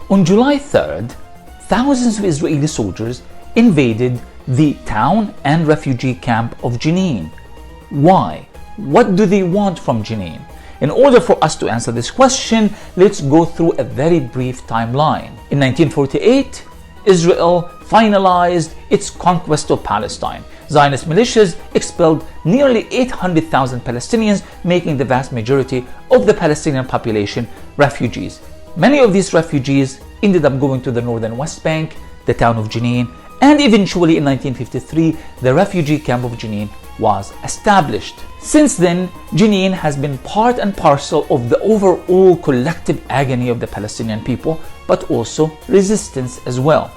On July 3rd, thousands of Israeli soldiers invaded the town and refugee camp of Jenin. Why? What do they want from Jenin? In order for us to answer this question, let's go through a very brief timeline. In 1948, Israel finalized its conquest of Palestine. Zionist militias expelled nearly 800,000 Palestinians, making the vast majority of the Palestinian population refugees. Many of these refugees ended up going to the northern West Bank, the town of Jenin, and eventually in 1953, the refugee camp of Jenin was established. Since then, Jenin has been part and parcel of the overall collective agony of the Palestinian people, but also resistance as well.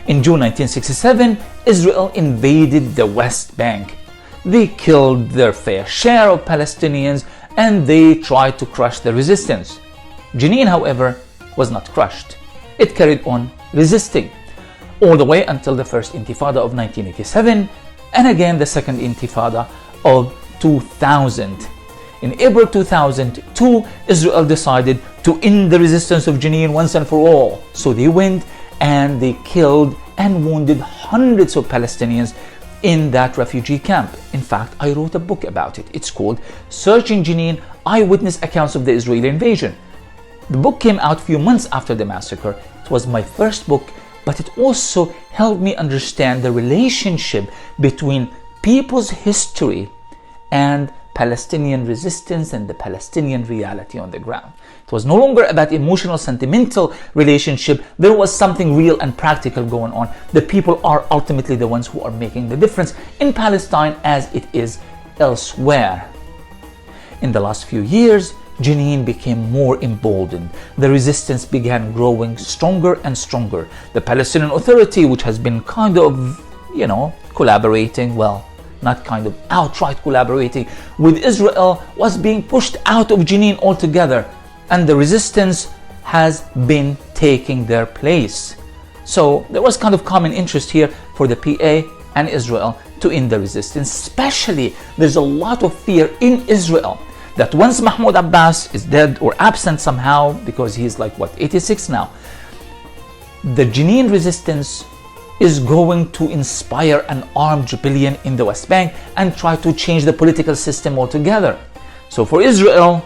In June 1967, Israel invaded the West Bank. They killed their fair share of Palestinians and they tried to crush the resistance. Jenin, however, was not crushed. It carried on resisting all the way until the First Intifada of 1987 and again the Second Intifada of 2000. In April 2002, Israel decided to end the resistance of Jenin once and for all. So they went and they killed and wounded hundreds of Palestinians in that refugee camp. In fact, I wrote a book about it. It's called Searching Jenin: Eyewitness Accounts of the Israeli Invasion. The book came out a few months after the massacre. It was my first book, but it also helped me understand the relationship between people's history and Palestinian resistance and the Palestinian reality on the ground. It was no longer about emotional, sentimental relationship. There was something real and practical going on. The people are ultimately the ones who are making the difference in Palestine as it is elsewhere. In the last few years, Jenin became more emboldened. The resistance began growing stronger and stronger. The Palestinian Authority, which has been kind of, collaborating, well, not kind of, outright collaborating with Israel, was being pushed out of Jenin altogether, and the resistance has been taking their place. So there was kind of common interest here for the PA and Israel to end the resistance. Especially, there's a lot of fear in Israel that once Mahmoud Abbas is dead or absent somehow, because he's like, 86 now, the Jenin resistance is going to inspire an armed rebellion in the West Bank and try to change the political system altogether. So for Israel,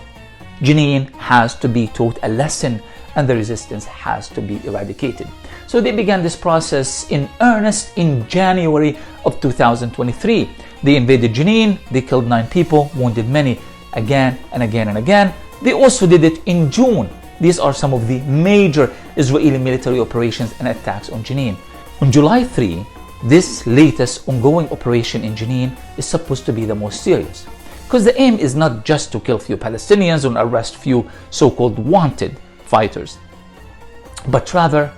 Jenin has to be taught a lesson and the resistance has to be eradicated. So they began this process in earnest in January of 2023. They invaded Jenin, they killed 9 people, wounded many, again and again and again. They also did it in June. These are some of the major Israeli military operations and attacks on Jenin. On July 3, this latest ongoing operation in Jenin is supposed to be the most serious, because the aim is not just to kill few Palestinians and arrest few so-called wanted fighters, but rather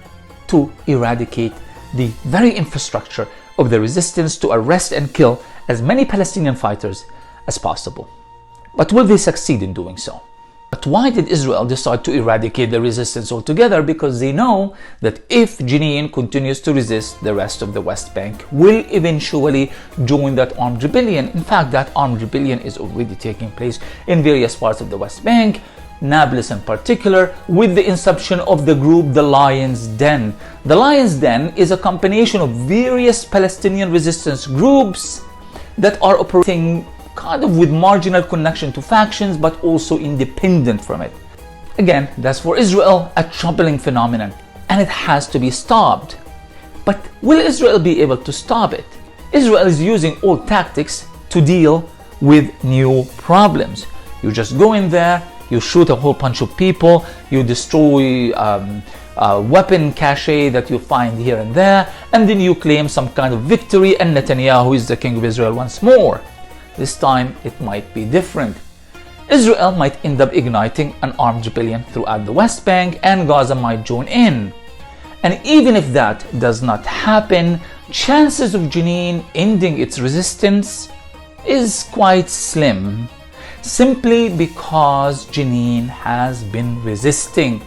to eradicate the very infrastructure of the resistance, to arrest and kill as many Palestinian fighters as possible. But will they succeed in doing so? But why did Israel decide to eradicate the resistance altogether? Because they know that if Jenin continues to resist, the rest of the West Bank will eventually join that armed rebellion. In fact, that armed rebellion is already taking place in various parts of the West Bank, Nablus in particular, with the inception of the group the Lion's Den. The Lion's Den is a combination of various Palestinian resistance groups that are operating kind of with marginal connection to factions, but also independent from it. Again, that's for Israel a troubling phenomenon, and it has to be stopped. But will Israel be able to stop it? Israel is using old tactics to deal with new problems. You just go in there, you shoot a whole bunch of people, you destroy weapon cache that you find here and there, and then you claim some kind of victory, and Netanyahu is the king of Israel once more. This time it might be different. Israel might end up igniting an armed rebellion throughout the West Bank, and Gaza might join in. And even if that does not happen, chances of Jenin ending its resistance is quite slim, simply because Jenin has been resisting,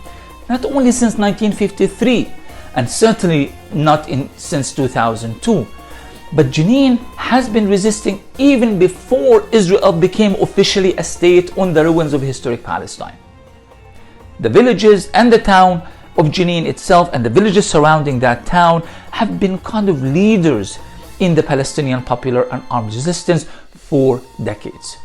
not only since 1953, and certainly not since 2002, but Jenin has been resisting even before Israel became officially a state on the ruins of historic Palestine. The villages and the town of Jenin itself and the villages surrounding that town have been kind of leaders in the Palestinian popular and armed resistance for decades.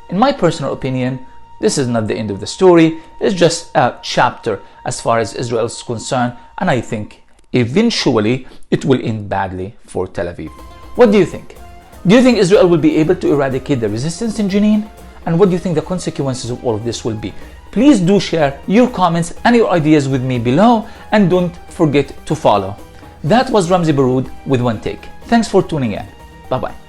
In my personal opinion, this is not the end of the story. It's just a chapter as far as Israel is concerned, and I think eventually it will end badly for Tel Aviv. What do you think? Do you think Israel will be able to eradicate the resistance in Jenin? And what do you think the consequences of all of this will be? Please do share your comments and your ideas with me below, and don't forget to follow. That was Ramzi Baroud with One Take. Thanks for tuning in. Bye bye.